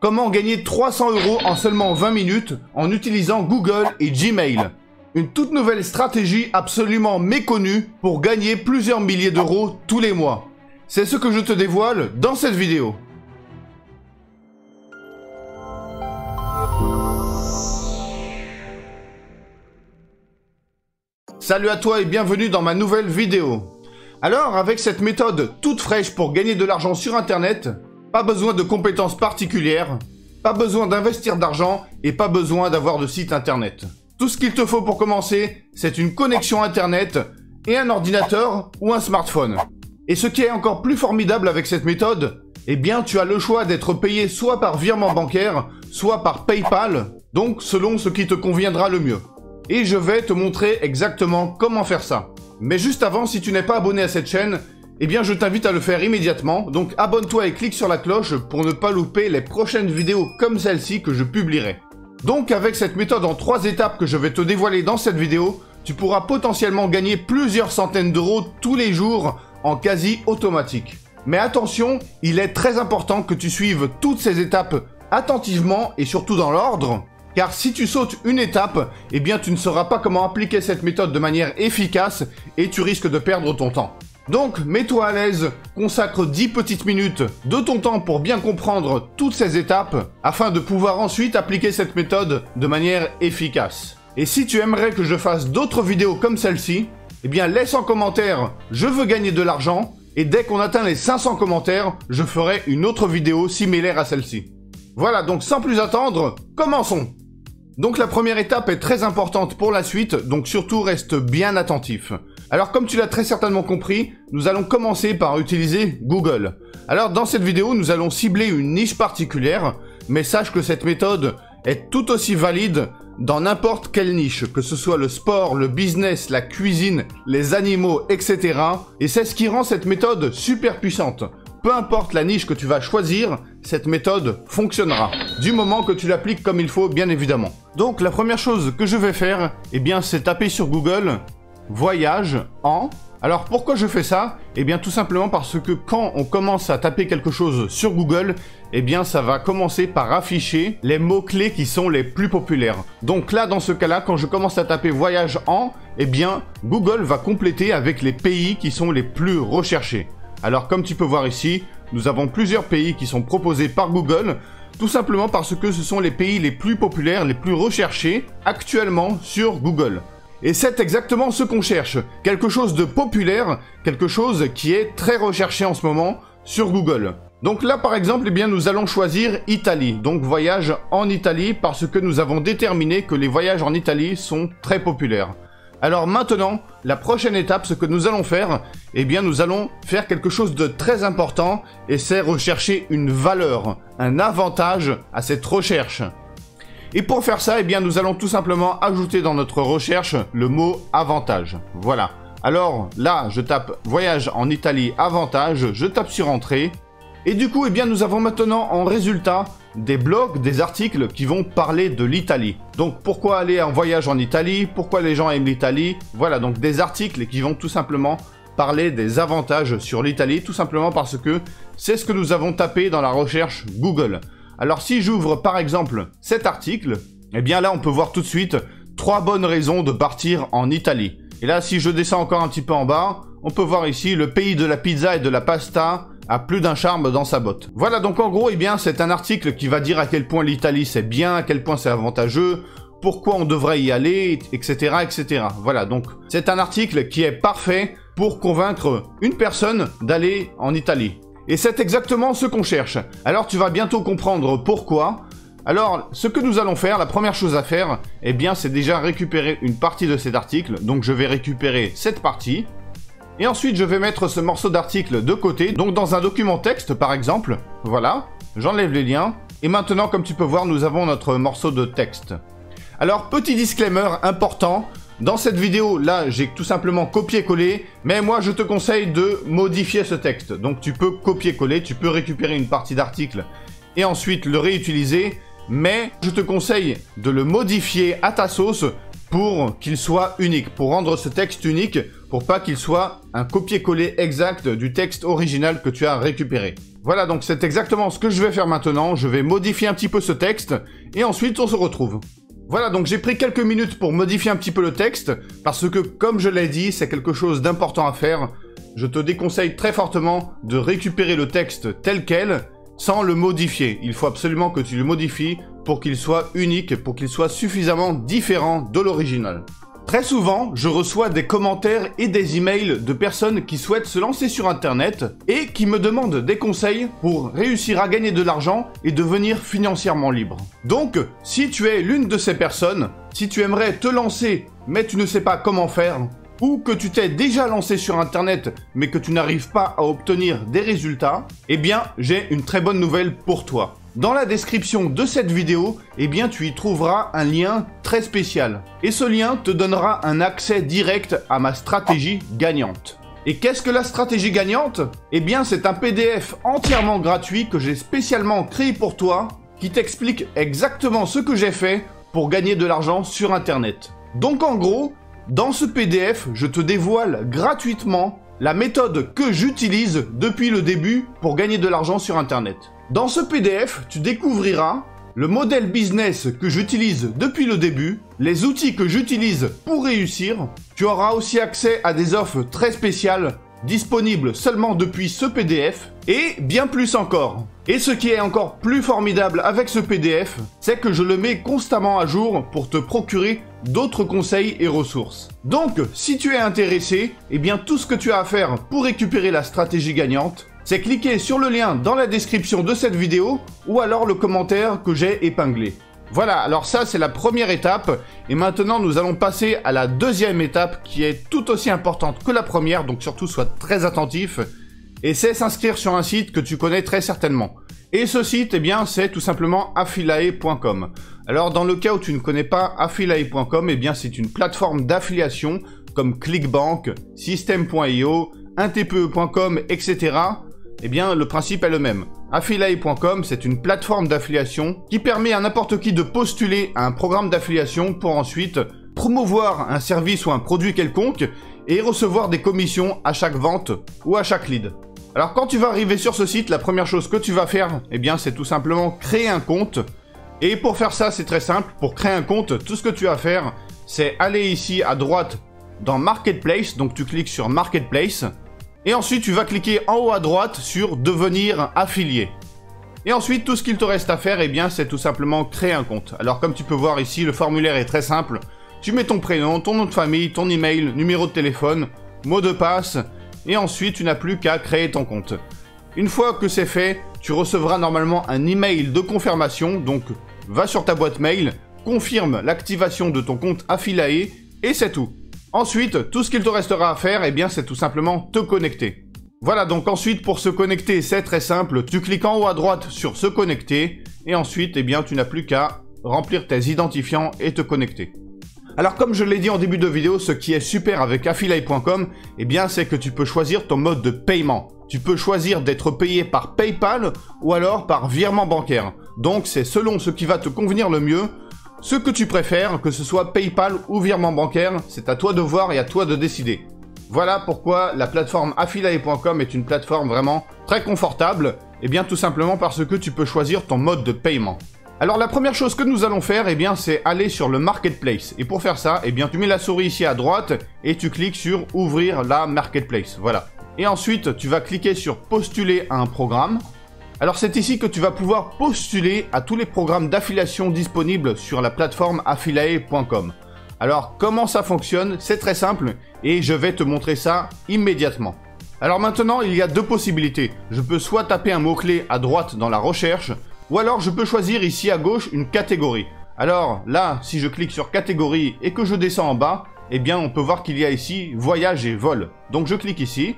Comment gagner 300 € en seulement 20 minutes en utilisant Google et Gmail? Une toute nouvelle stratégie absolument méconnue pour gagner plusieurs milliers d'euros tous les mois. C'est ce que je te dévoile dans cette vidéo. Salut à toi et bienvenue dans ma nouvelle vidéo. Alors, avec cette méthode toute fraîche pour gagner de l'argent sur Internet, pas besoin de compétences particulières, pas besoin d'investir d'argent et pas besoin d'avoir de site Internet. Tout ce qu'il te faut pour commencer, c'est une connexion Internet et un ordinateur ou un smartphone. Et ce qui est encore plus formidable avec cette méthode, eh bien tu as le choix d'être payé soit par virement bancaire, soit par PayPal, donc selon ce qui te conviendra le mieux. Et je vais te montrer exactement comment faire ça. Mais juste avant, si tu n'es pas abonné à cette chaîne, eh bien je t'invite à le faire immédiatement, donc abonne-toi et clique sur la cloche pour ne pas louper les prochaines vidéos comme celle-ci que je publierai. Donc avec cette méthode en 3 étapes que je vais te dévoiler dans cette vidéo, tu pourras potentiellement gagner plusieurs centaines d'euros tous les jours en quasi automatique. Mais attention, il est très important que tu suives toutes ces étapes attentivement et surtout dans l'ordre, car si tu sautes une étape, eh bien tu ne sauras pas comment appliquer cette méthode de manière efficace et tu risques de perdre ton temps. Donc, mets-toi à l'aise, consacre 10 petites minutes de ton temps pour bien comprendre toutes ces étapes, afin de pouvoir ensuite appliquer cette méthode de manière efficace. Et si tu aimerais que je fasse d'autres vidéos comme celle-ci, eh bien laisse en commentaire « Je veux gagner de l'argent » et dès qu'on atteint les 500 commentaires, je ferai une autre vidéo similaire à celle-ci. Voilà, donc sans plus attendre, commençons! Donc la première étape est très importante pour la suite, donc surtout reste bien attentif. Alors comme tu l'as très certainement compris, nous allons commencer par utiliser Google. Alors dans cette vidéo, nous allons cibler une niche particulière, mais sache que cette méthode est tout aussi valide dans n'importe quelle niche, que ce soit le sport, le business, la cuisine, les animaux, etc. Et c'est ce qui rend cette méthode super puissante. Peu importe la niche que tu vas choisir, cette méthode fonctionnera. Du moment que tu l'appliques comme il faut, bien évidemment. Donc la première chose que je vais faire, eh bien c'est taper sur Google « Voyage en ». Alors pourquoi je fais ça? Eh bien tout simplement parce que quand on commence à taper quelque chose sur Google, eh bien ça va commencer par afficher les mots-clés qui sont les plus populaires. Donc là, dans ce cas-là, quand je commence à taper « Voyage en », eh bien Google va compléter avec les pays qui sont les plus recherchés. Alors comme tu peux voir ici, nous avons plusieurs pays qui sont proposés par Google, tout simplement parce que ce sont les pays les plus populaires, les plus recherchés actuellement sur Google. Et c'est exactement ce qu'on cherche, quelque chose de populaire, quelque chose qui est très recherché en ce moment sur Google. Donc là par exemple, eh bien, nous allons choisir Italie, donc voyage en Italie, parce que nous avons déterminé que les voyages en Italie sont très populaires. Alors maintenant, la prochaine étape, ce que nous allons faire, eh bien nous allons faire quelque chose de très important et c'est rechercher une valeur, un avantage à cette recherche. Et pour faire ça, eh bien nous allons tout simplement ajouter dans notre recherche le mot avantage. Voilà. Alors là, je tape voyage en Italie avantage, je tape sur entrée. Et du coup, eh bien nous avons maintenant en résultat des blogs, des articles qui vont parler de l'Italie. Donc pourquoi aller en voyage en Italie? Pourquoi les gens aiment l'Italie? Voilà, donc des articles qui vont tout simplement parler des avantages sur l'Italie, tout simplement parce que c'est ce que nous avons tapé dans la recherche Google. Alors si j'ouvre par exemple cet article, eh bien là on peut voir tout de suite 3 bonnes raisons de partir en Italie. Et là si je descends encore un petit peu en bas, on peut voir ici le pays de la pizza et de la pasta a plus d'un charme dans sa botte. Voilà, donc en gros, eh bien, c'est un article qui va dire à quel point l'Italie c'est bien, à quel point c'est avantageux, pourquoi on devrait y aller, etc., etc. Voilà, donc c'est un article qui est parfait pour convaincre une personne d'aller en Italie. Et c'est exactement ce qu'on cherche. Alors tu vas bientôt comprendre pourquoi. Alors, ce que nous allons faire, la première chose à faire, eh bien, c'est déjà récupérer une partie de cet article. Donc je vais récupérer cette partie. Et ensuite, je vais mettre ce morceau d'article de côté, donc dans un document texte par exemple. Voilà, j'enlève les liens. Et maintenant, comme tu peux voir, nous avons notre morceau de texte. Alors, petit disclaimer important. Dans cette vidéo, là, j'ai tout simplement copié-collé, mais moi, je te conseille de modifier ce texte. Donc, tu peux copier-coller, tu peux récupérer une partie d'article et ensuite le réutiliser, mais je te conseille de le modifier à ta sauce pour qu'il soit unique, pour rendre ce texte unique, pour pas qu'il soit un copier-coller exact du texte original que tu as récupéré. Voilà, donc c'est exactement ce que je vais faire maintenant. Je vais modifier un petit peu ce texte et ensuite on se retrouve. Voilà, donc j'ai pris quelques minutes pour modifier un petit peu le texte parce que, comme je l'ai dit, c'est quelque chose d'important à faire. Je te déconseille très fortement de récupérer le texte tel quel sans le modifier. Il faut absolument que tu le modifies pour qu'il soit unique, pour qu'il soit suffisamment différent de l'original. Très souvent, je reçois des commentaires et des emails de personnes qui souhaitent se lancer sur Internet et qui me demandent des conseils pour réussir à gagner de l'argent et devenir financièrement libre. Donc, si tu es l'une de ces personnes, si tu aimerais te lancer mais tu ne sais pas comment faire, ou que tu t'es déjà lancé sur Internet mais que tu n'arrives pas à obtenir des résultats, eh bien, j'ai une très bonne nouvelle pour toi. Dans la description de cette vidéo, eh bien, tu y trouveras un lien très spécial. Et ce lien te donnera un accès direct à ma stratégie gagnante. Et qu'est-ce que la stratégie gagnante? Eh bien, c'est un PDF entièrement gratuit que j'ai spécialement créé pour toi, qui t'explique exactement ce que j'ai fait pour gagner de l'argent sur Internet. Donc en gros, dans ce PDF, je te dévoile gratuitement la méthode que j'utilise depuis le début pour gagner de l'argent sur Internet. Dans ce PDF, tu découvriras le modèle business que j'utilise depuis le début, les outils que j'utilise pour réussir. Tu auras aussi accès à des offres très spéciales disponibles seulement depuis ce PDF et bien plus encore. Et ce qui est encore plus formidable avec ce PDF, c'est que je le mets constamment à jour pour te procurer d'autres conseils et ressources. Donc, si tu es intéressé, eh bien tout ce que tu as à faire pour récupérer la stratégie gagnante, c'est cliquer sur le lien dans la description de cette vidéo ou alors le commentaire que j'ai épinglé. Voilà, alors ça c'est la première étape et maintenant nous allons passer à la deuxième étape qui est tout aussi importante que la première, donc surtout sois très attentif, et c'est s'inscrire sur un site que tu connais très certainement. Et ce site, eh bien, c'est tout simplement Affiliae.com. Alors dans le cas où tu ne connais pas Affiliae.com, eh bien c'est une plateforme d'affiliation comme ClickBank, System.io, intpe.com, etc. Eh bien, le principe est le même. Affiliae.com, c'est une plateforme d'affiliation qui permet à n'importe qui de postuler à un programme d'affiliation pour ensuite promouvoir un service ou un produit quelconque et recevoir des commissions à chaque vente ou à chaque lead. Alors, quand tu vas arriver sur ce site, la première chose que tu vas faire, eh bien, c'est tout simplement créer un compte. Et pour faire ça, c'est très simple. Pour créer un compte, tout ce que tu as à faire, c'est aller ici à droite dans Marketplace. Donc, tu cliques sur Marketplace. Et ensuite, tu vas cliquer en haut à droite sur devenir affilié. Et ensuite, tout ce qu'il te reste à faire, eh bien, c'est tout simplement créer un compte. Alors, comme tu peux voir ici, le formulaire est très simple. Tu mets ton prénom, ton nom de famille, ton email, numéro de téléphone, mot de passe, et ensuite, tu n'as plus qu'à créer ton compte. Une fois que c'est fait, tu recevras normalement un email de confirmation. Donc, va sur ta boîte mail, confirme l'activation de ton compte Affiliae, et c'est tout. Ensuite, tout ce qu'il te restera à faire, eh bien, c'est tout simplement te connecter. Voilà, donc ensuite, pour se connecter, c'est très simple. Tu cliques en haut à droite sur se connecter, et ensuite, eh bien, tu n'as plus qu'à remplir tes identifiants et te connecter. Alors, comme je l'ai dit en début de vidéo, ce qui est super avec Affiliae.com, eh bien, c'est que tu peux choisir ton mode de paiement. Tu peux choisir d'être payé par PayPal ou alors par virement bancaire. Donc, c'est selon ce qui va te convenir le mieux. Ce que tu préfères, que ce soit PayPal ou virement bancaire, c'est à toi de voir et à toi de décider. Voilà pourquoi la plateforme Affiliae.com est une plateforme vraiment très confortable. Et bien tout simplement parce que tu peux choisir ton mode de paiement. Alors la première chose que nous allons faire, eh bien c'est aller sur le Marketplace. Et pour faire ça, eh bien tu mets la souris ici à droite et tu cliques sur ouvrir la Marketplace. Voilà. Et ensuite, tu vas cliquer sur postuler à un programme. Alors c'est ici que tu vas pouvoir postuler à tous les programmes d'affiliation disponibles sur la plateforme Affiliae.com. Alors comment ça fonctionne? C'est très simple et je vais te montrer ça immédiatement. Alors maintenant, il y a deux possibilités. Je peux soit taper un mot-clé à droite dans la recherche, ou alors je peux choisir ici à gauche une catégorie. Alors là, si je clique sur catégorie et que je descends en bas, eh bien on peut voir qu'il y a ici voyage et vol. Donc je clique ici.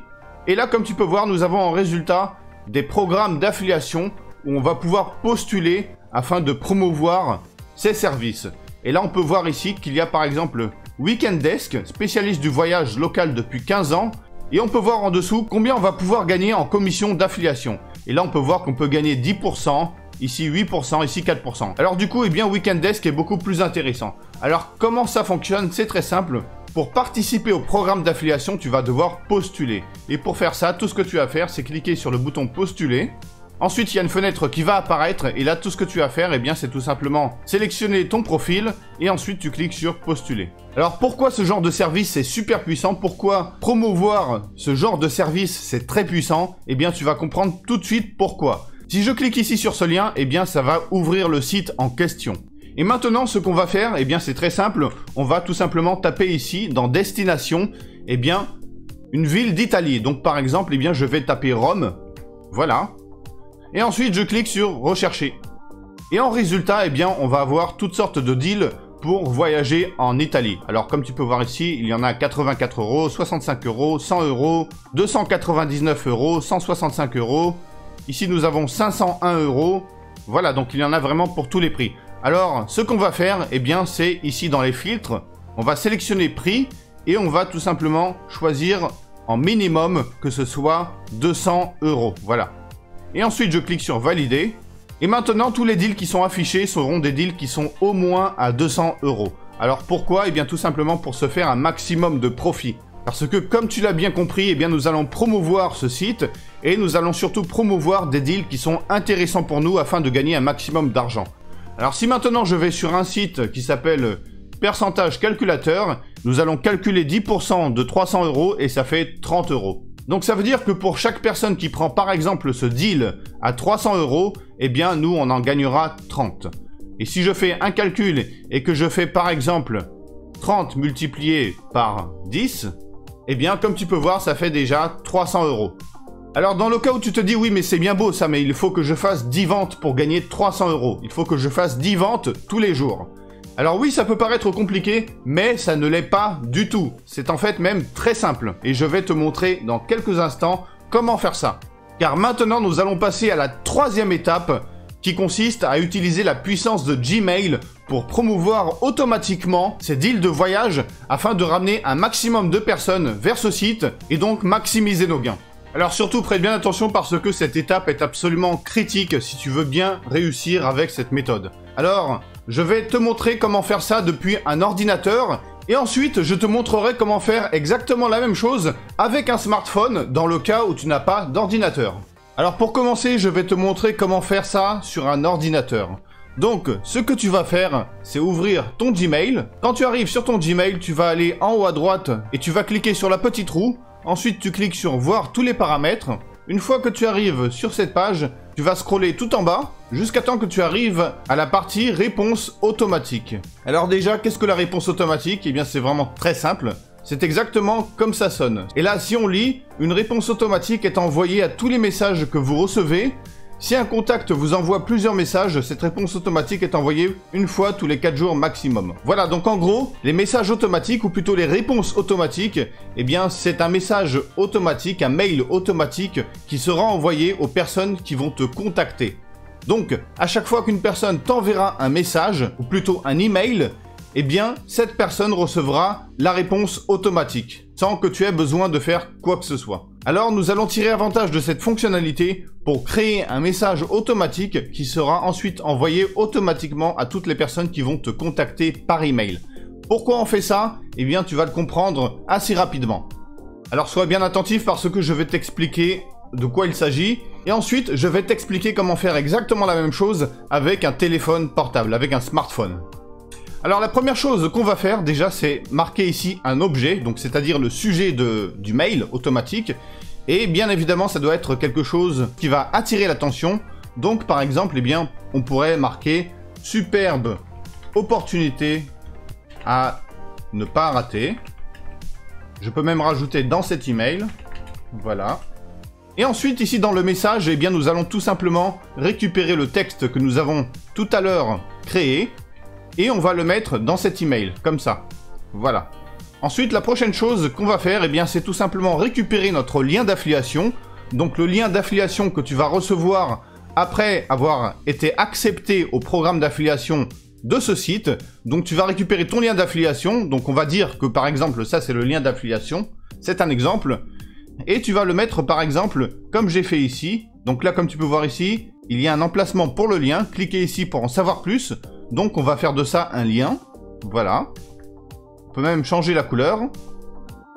Et là, comme tu peux voir, nous avons en résultat des programmes d'affiliation où on va pouvoir postuler afin de promouvoir ces services. Et là, on peut voir ici qu'il y a par exemple Weekend Desk, spécialiste du voyage local depuis 15 ans. Et on peut voir en dessous combien on va pouvoir gagner en commission d'affiliation. Et là, on peut voir qu'on peut gagner 10%, ici 8%, ici 4%. Alors du coup, eh bien, Weekend Desk est beaucoup plus intéressant. Alors, comment ça fonctionne? C'est très simple. Pour participer au programme d'affiliation, tu vas devoir postuler. Et pour faire ça, tout ce que tu as à faire, c'est cliquer sur le bouton postuler. Ensuite, il y a une fenêtre qui va apparaître et là, tout ce que tu as à faire, eh bien, c'est tout simplement sélectionner ton profil et ensuite tu cliques sur postuler. Alors, pourquoi ce genre de service c'est super puissant? Pourquoi promouvoir ce genre de service c'est très puissant? Eh bien, tu vas comprendre tout de suite pourquoi. Si je clique ici sur ce lien, eh bien, ça va ouvrir le site en question. Et maintenant, ce qu'on va faire, eh bien, c'est très simple. On va tout simplement taper ici dans destination, eh bien, une ville d'Italie. Donc, par exemple, eh bien, je vais taper Rome. Voilà. Et ensuite, je clique sur rechercher. Et en résultat, eh bien, on va avoir toutes sortes de deals pour voyager en Italie. Alors, comme tu peux voir ici, il y en a 84 €, 65 €, 100 €, 299 €, 165 €. Ici, nous avons 501 €. Voilà, donc il y en a vraiment pour tous les prix. Alors, ce qu'on va faire, eh bien, c'est ici dans les filtres, on va sélectionner prix et on va tout simplement choisir en minimum que ce soit 200 €. Voilà. Et ensuite, je clique sur valider. Et maintenant, tous les deals qui sont affichés seront des deals qui sont au moins à 200 €. Alors pourquoi? Eh bien, tout simplement pour se faire un maximum de profit. Parce que, comme tu l'as bien compris, eh bien, nous allons promouvoir ce site et nous allons surtout promouvoir des deals qui sont intéressants pour nous afin de gagner un maximum d'argent. Alors, si maintenant je vais sur un site qui s'appelle Pourcentage Calculateur, nous allons calculer 10% de 300 € et ça fait 30 €. Donc ça veut dire que pour chaque personne qui prend par exemple ce deal à 300 €, eh bien nous on en gagnera 30. Et si je fais un calcul et que je fais par exemple 30 multiplié par 10, eh bien comme tu peux voir ça fait déjà 300 €. Alors dans le cas où tu te dis oui mais c'est bien beau ça, mais il faut que je fasse 10 ventes pour gagner 300 €. Il faut que je fasse 10 ventes tous les jours. Alors oui, ça peut paraître compliqué, mais ça ne l'est pas du tout. C'est en fait même très simple. Et je vais te montrer dans quelques instants comment faire ça. Car maintenant, nous allons passer à la troisième étape qui consiste à utiliser la puissance de Gmail pour promouvoir automatiquement ces deals de voyage afin de ramener un maximum de personnes vers ce site et donc maximiser nos gains. Alors surtout, prête bien attention parce que cette étape est absolument critique si tu veux bien réussir avec cette méthode. Alors, je vais te montrer comment faire ça depuis un ordinateur et ensuite je te montrerai comment faire exactement la même chose avec un smartphone dans le cas où tu n'as pas d'ordinateur. Alors pour commencer, je vais te montrer comment faire ça sur un ordinateur. Donc, ce que tu vas faire, c'est ouvrir ton Gmail. Quand tu arrives sur ton Gmail, tu vas aller en haut à droite et tu vas cliquer sur la petite roue. Ensuite, tu cliques sur voir tous les paramètres. Une fois que tu arrives sur cette page, tu vas scroller tout en bas jusqu'à temps que tu arrives à la partie réponse automatique. Alors déjà, qu'est-ce que la réponse automatique? Eh bien, c'est vraiment très simple. C'est exactement comme ça sonne. Et là, si on lit, une réponse automatique est envoyée à tous les messages que vous recevez. Si un contact vous envoie plusieurs messages, cette réponse automatique est envoyée une fois tous les 4 jours maximum. Voilà, donc en gros, les messages automatiques, ou plutôt les réponses automatiques, eh bien c'est un message automatique, un mail automatique qui sera envoyé aux personnes qui vont te contacter. Donc, à chaque fois qu'une personne t'enverra un message, ou plutôt un email, eh bien cette personne recevra la réponse automatique, sans que tu aies besoin de faire quoi que ce soit. Alors nous allons tirer avantage de cette fonctionnalité pour créer un message automatique qui sera ensuite envoyé automatiquement à toutes les personnes qui vont te contacter par email. Pourquoi on fait ça? Eh bien tu vas le comprendre assez rapidement. Alors sois bien attentif parce que je vais t'expliquer de quoi il s'agit et ensuite je vais t'expliquer comment faire exactement la même chose avec un téléphone portable, avec un smartphone. Alors la première chose qu'on va faire déjà c'est marquer ici un objet, donc c'est-à-dire le sujet du mail automatique et bien évidemment ça doit être quelque chose qui va attirer l'attention. Donc par exemple eh bien on pourrait marquer superbe opportunité à ne pas rater. Je peux même rajouter dans cet email, voilà. Et ensuite ici dans le message eh bien nous allons tout simplement récupérer le texte que nous avons tout à l'heure créé. Et on va le mettre dans cet email, comme ça. Voilà. Ensuite, la prochaine chose qu'on va faire, eh bien, c'est tout simplement récupérer notre lien d'affiliation. Donc, le lien d'affiliation que tu vas recevoir après avoir été accepté au programme d'affiliation de ce site. Donc, tu vas récupérer ton lien d'affiliation. Donc, on va dire que, par exemple, ça, c'est le lien d'affiliation. C'est un exemple. Et tu vas le mettre, par exemple, comme j'ai fait ici. Donc là, comme tu peux voir ici, il y a un emplacement pour le lien. Cliquez ici pour en savoir plus. Donc on va faire de ça un lien, voilà. On peut même changer la couleur.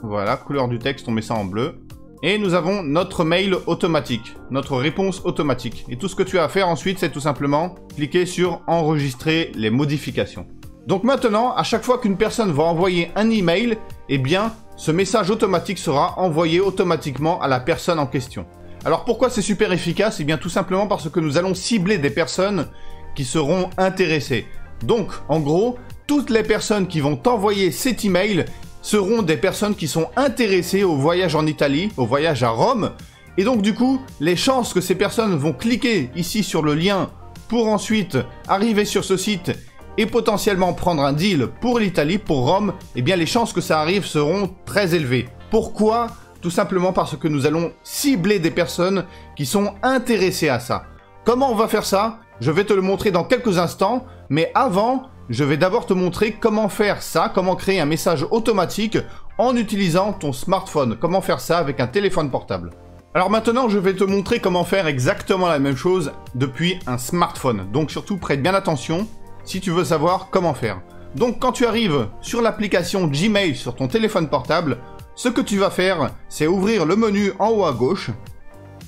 Voilà, couleur du texte, on met ça en bleu. Et nous avons notre mail automatique, notre réponse automatique. Et tout ce que tu as à faire ensuite, c'est tout simplement cliquer sur enregistrer les modifications. Donc maintenant, à chaque fois qu'une personne va envoyer un email, eh bien, ce message automatique sera envoyé automatiquement à la personne en question. Alors pourquoi c'est super efficace? Eh bien tout simplement parce que nous allons cibler des personnes qui seront intéressées. Donc, en gros, toutes les personnes qui vont t'envoyer cet email seront des personnes qui sont intéressées au voyage en Italie, au voyage à Rome. Et donc du coup, les chances que ces personnes vont cliquer ici sur le lien pour ensuite arriver sur ce site et potentiellement prendre un deal pour l'Italie, pour Rome, eh bien les chances que ça arrive seront très élevées. Pourquoi? Tout simplement parce que nous allons cibler des personnes qui sont intéressées à ça. Comment on va faire ça? Je vais te le montrer dans quelques instants, mais avant, je vais d'abord te montrer comment faire ça, comment créer un message automatique en utilisant ton smartphone. Comment faire ça avec un téléphone portable. Alors maintenant, je vais te montrer comment faire exactement la même chose depuis un smartphone. Donc surtout, prête bien attention si tu veux savoir comment faire. Donc quand tu arrives sur l'application Gmail sur ton téléphone portable, ce que tu vas faire, c'est ouvrir le menu en haut à gauche.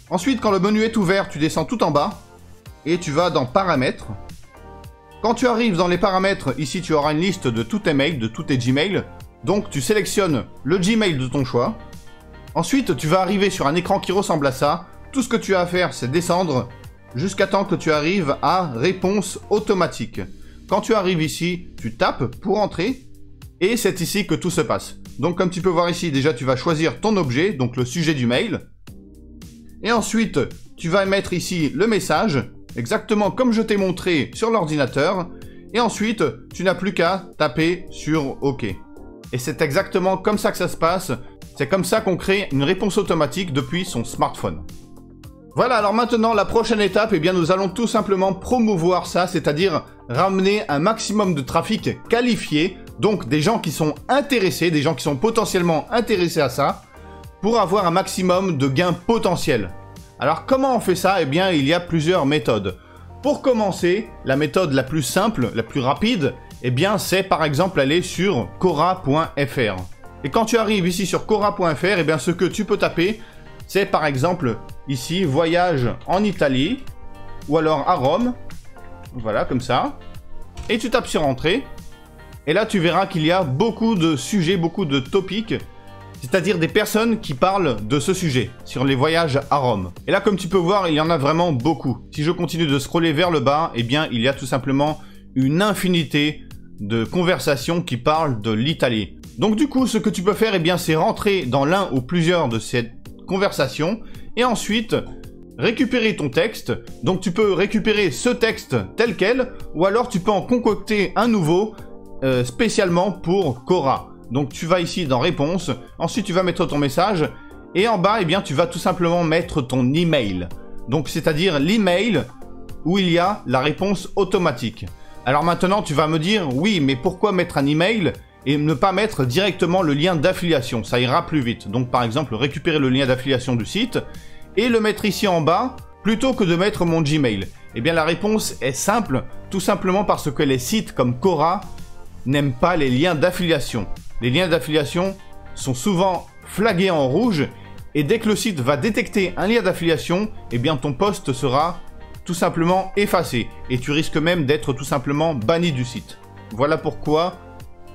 Ensuite, quand le menu est ouvert, tu descends tout en bas et tu vas dans Paramètres. Quand tu arrives dans les paramètres, ici tu auras une liste de tous tes mails, de tous tes Gmail. Donc tu sélectionnes le Gmail de ton choix. Ensuite, tu vas arriver sur un écran qui ressemble à ça. Tout ce que tu as à faire, c'est descendre jusqu'à temps que tu arrives à réponse automatique. Quand tu arrives ici, tu tapes pour entrer et c'est ici que tout se passe. Donc comme tu peux voir ici, déjà tu vas choisir ton objet, donc le sujet du mail. Et ensuite, tu vas mettre ici le message, exactement comme je t'ai montré sur l'ordinateur. Et ensuite, tu n'as plus qu'à taper sur OK. Et c'est exactement comme ça que ça se passe. C'est comme ça qu'on crée une réponse automatique depuis son smartphone. Voilà, alors maintenant, la prochaine étape, eh bien, nous allons tout simplement promouvoir ça, c'est-à-dire ramener un maximum de trafic qualifié, donc des gens qui sont intéressés, des gens qui sont potentiellement intéressés à ça, pour avoir un maximum de gains potentiels. Alors, comment on fait ça? Eh bien, il y a plusieurs méthodes. Pour commencer, la méthode la plus simple, la plus rapide, eh bien, c'est par exemple aller sur Quora.fr. Et quand tu arrives ici sur Quora.fr, eh bien, ce que tu peux taper, c'est par exemple ici voyage en Italie ou alors à Rome. Voilà, comme ça. Et tu tapes sur entrée. Et là, tu verras qu'il y a beaucoup de sujets, beaucoup de topics. C'est-à-dire des personnes qui parlent de ce sujet, sur les voyages à Rome. Et là, comme tu peux voir, il y en a vraiment beaucoup. Si je continue de scroller vers le bas, eh bien, il y a tout simplement une infinité de conversations qui parlent de l'Italie. Donc du coup, ce que tu peux faire, eh bien, c'est rentrer dans l'un ou plusieurs de ces conversations et ensuite récupérer ton texte. Donc tu peux récupérer ce texte tel quel ou alors tu peux en concocter un nouveau spécialement pour Quora. Donc tu vas ici dans réponse, ensuite tu vas mettre ton message et en bas, eh bien, tu vas tout simplement mettre ton email. Donc c'est-à-dire l'email où il y a la réponse automatique. Alors maintenant, tu vas me dire, oui, mais pourquoi mettre un email et ne pas mettre directement le lien d'affiliation? Ça ira plus vite. Donc par exemple, récupérer le lien d'affiliation du site et le mettre ici en bas plutôt que de mettre mon Gmail. Eh bien la réponse est simple, tout simplement parce que les sites comme Quora n'aiment pas les liens d'affiliation. Les liens d'affiliation sont souvent flagués en rouge et dès que le site va détecter un lien d'affiliation, eh bien ton post sera tout simplement effacé et tu risques même d'être tout simplement banni du site. Voilà pourquoi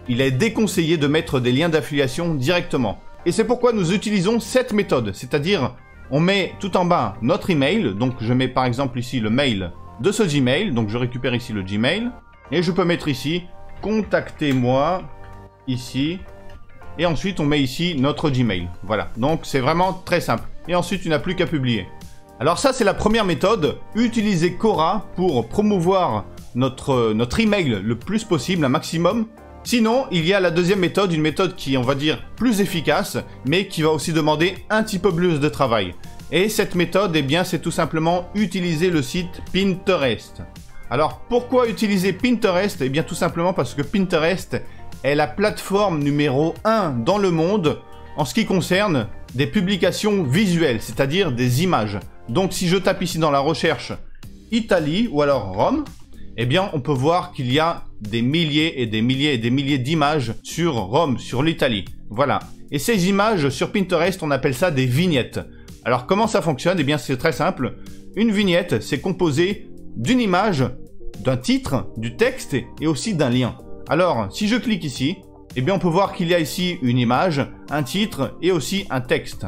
il est déconseillé de mettre des liens d'affiliation directement. Et c'est pourquoi nous utilisons cette méthode, c'est-à-dire on met tout en bas notre email, donc je mets par exemple ici le mail de ce Gmail, donc je récupère ici le Gmail, et je peux mettre ici « Contactez-moi » ici, et ensuite on met ici notre Gmail. Voilà, donc c'est vraiment très simple. Et ensuite tu n'as plus qu'à publier. Alors ça c'est la première méthode, utiliser Quora pour promouvoir notre email le plus possible, un maximum. Sinon, il y a la deuxième méthode, une méthode qui, on va dire, plus efficace, mais qui va aussi demander un petit peu plus de travail. Et cette méthode, eh bien, c'est tout simplement utiliser le site Pinterest. Alors, pourquoi utiliser Pinterest? Eh bien, tout simplement parce que Pinterest est la plateforme numéro 1 dans le monde en ce qui concerne des publications visuelles, c'est-à-dire des images. Donc, si je tape ici dans la recherche Italie ou alors Rome, eh bien, on peut voir qu'il y a des milliers et des milliers et des milliers d'images sur Rome, sur l'Italie. Voilà. Et ces images sur Pinterest, on appelle ça des vignettes. Alors comment ça fonctionne? Eh bien c'est très simple. Une vignette, c'est composé d'une image, d'un titre, du texte et aussi d'un lien. Alors si je clique ici, eh bien on peut voir qu'il y a ici une image, un titre et aussi un texte.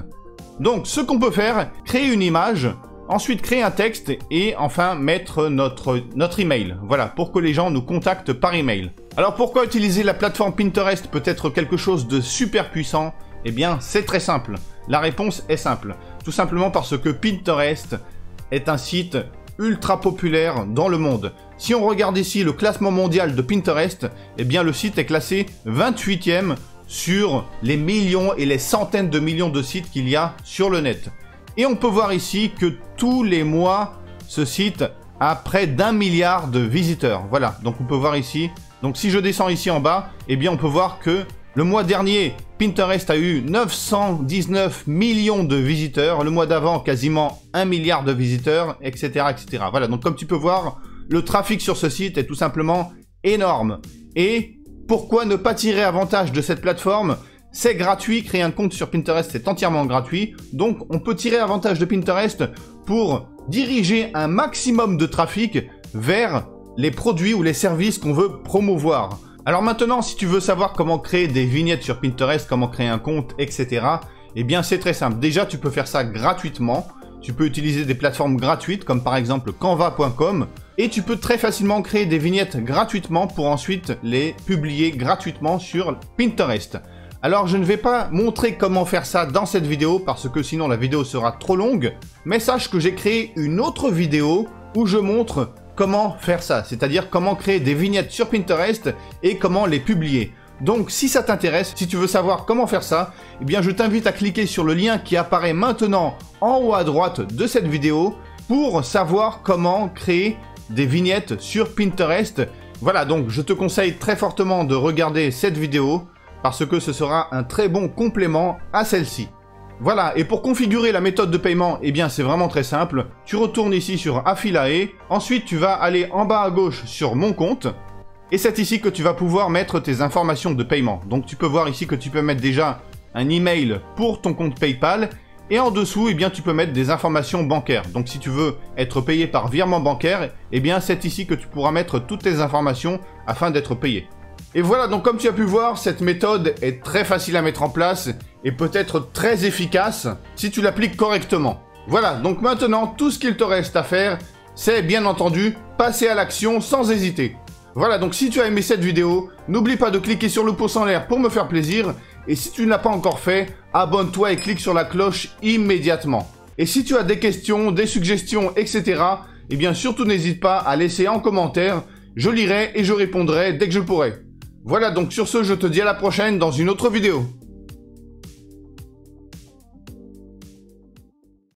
Donc ce qu'on peut faire, créer une image, ensuite créer un texte et enfin mettre notre email. Voilà, pour que les gens nous contactent par email. Alors pourquoi utiliser la plateforme Pinterest peut être quelque chose de super puissant? Eh bien c'est très simple. La réponse est simple. Tout simplement parce que Pinterest est un site ultra populaire dans le monde. Si on regarde ici le classement mondial de Pinterest, eh bien le site est classé 28e sur les millions et les centaines de millions de sites qu'il y a sur le net. Et on peut voir ici que tous les mois, ce site a près d'1 milliard de visiteurs. Voilà, donc on peut voir ici. Donc si je descends ici en bas, eh bien on peut voir que le mois dernier, Pinterest a eu 919 millions de visiteurs. Le mois d'avant, quasiment 1 milliard de visiteurs, etc., etc. Voilà, donc comme tu peux voir, le trafic sur ce site est tout simplement énorme. Et pourquoi ne pas tirer avantage de cette plateforme? C'est gratuit, créer un compte sur Pinterest, c'est entièrement gratuit. Donc, on peut tirer avantage de Pinterest pour diriger un maximum de trafic vers les produits ou les services qu'on veut promouvoir. Alors maintenant, si tu veux savoir comment créer des vignettes sur Pinterest, comment créer un compte, etc., eh bien, c'est très simple. Déjà, tu peux faire ça gratuitement. Tu peux utiliser des plateformes gratuites comme par exemple canva.com et tu peux très facilement créer des vignettes gratuitement pour ensuite les publier gratuitement sur Pinterest. Alors je ne vais pas montrer comment faire ça dans cette vidéo parce que sinon la vidéo sera trop longue, mais sache que j'ai créé une autre vidéo où je montre comment faire ça, c'est-à-dire comment créer des vignettes sur Pinterest et comment les publier. Donc si ça t'intéresse, si tu veux savoir comment faire ça, eh bien je t'invite à cliquer sur le lien qui apparaît maintenant en haut à droite de cette vidéo pour savoir comment créer des vignettes sur Pinterest. Voilà, donc je te conseille très fortement de regarder cette vidéo parce que ce sera un très bon complément à celle-ci. Voilà, et pour configurer la méthode de paiement, eh bien c'est vraiment très simple. Tu retournes ici sur Affiliate, ensuite tu vas aller en bas à gauche sur Mon compte, et c'est ici que tu vas pouvoir mettre tes informations de paiement. Donc tu peux voir ici que tu peux mettre déjà un email pour ton compte PayPal, et en dessous, eh bien tu peux mettre des informations bancaires. Donc si tu veux être payé par virement bancaire, eh bien c'est ici que tu pourras mettre toutes tes informations afin d'être payé. Et voilà, donc comme tu as pu voir, cette méthode est très facile à mettre en place et peut être très efficace si tu l'appliques correctement. Voilà, donc maintenant, tout ce qu'il te reste à faire, c'est bien entendu passer à l'action sans hésiter. Voilà, donc si tu as aimé cette vidéo, n'oublie pas de cliquer sur le pouce en l'air pour me faire plaisir. Et si tu ne l'as pas encore fait, abonne-toi et clique sur la cloche immédiatement. Et si tu as des questions, des suggestions, etc., eh bien surtout n'hésite pas à laisser en commentaire. Je lirai et je répondrai dès que je pourrai. Voilà, donc sur ce, je te dis à la prochaine dans une autre vidéo.